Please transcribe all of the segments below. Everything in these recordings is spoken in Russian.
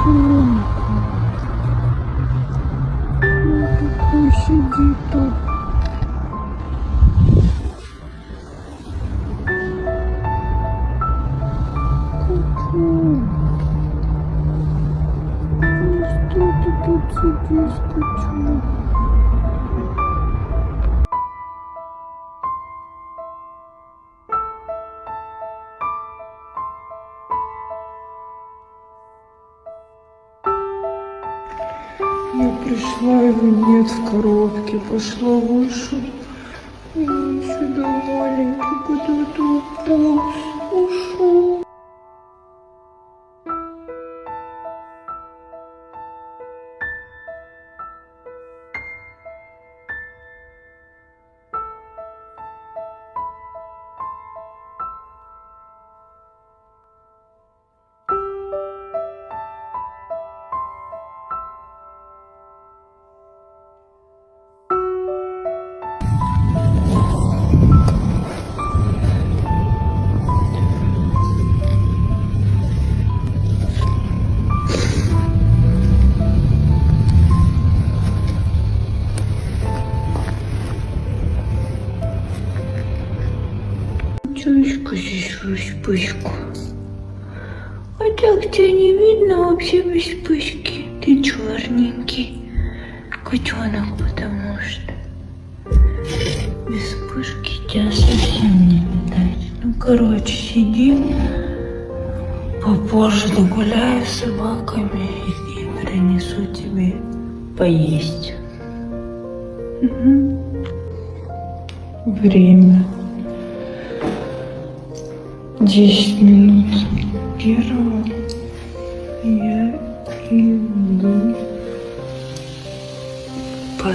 Какой сидит тут. Что ты тут сидишь, почему? Я пришла, его нет в коробке, пошла выше. И он сюда маленький, куда-то упал, ушел. Чучка здесь вспышку. А так тебя не видно вообще без вспышки. Ты черненький котенок, потому что без вспышки тебя совсем не видать. Ну, короче, сидим. Попозже догуляю с собаками и принесу тебе поесть. Время 10 минут первого. Я иду по...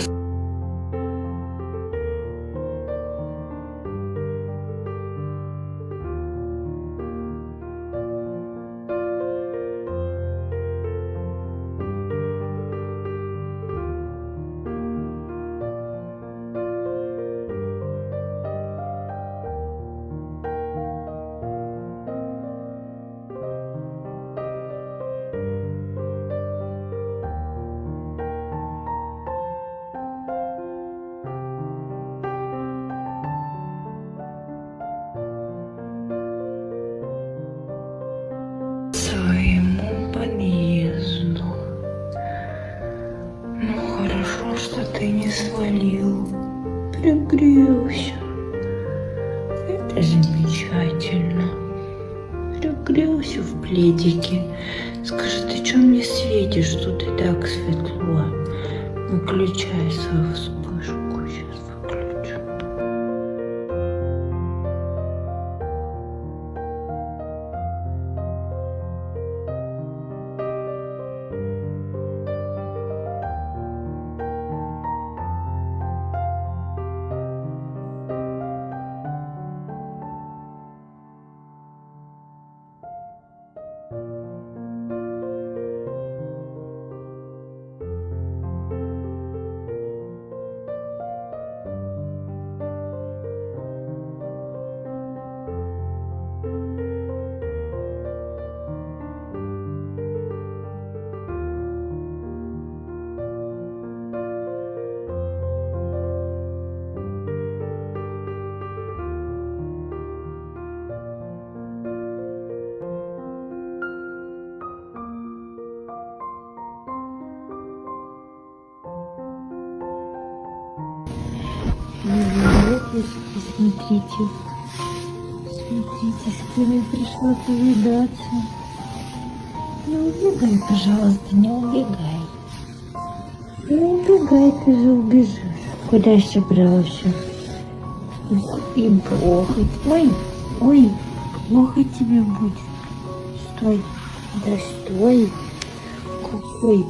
своему подъезду. Ну хорошо, что ты не свалил, пригрелся. Это замечательно. Пригрелся в пледике. Скажи, ты что мне светишь? Тут и так светло. Выключай свою вспышку. Сейчас выключу. Смотрите, смотрите, с кем я пришла повидаться. Не убегай, пожалуйста, не убегай. Не убегай, ты же убежишь. Куда собрался? И плохо. Ой, ой, плохо тебе будет. Стой, да стой. Какой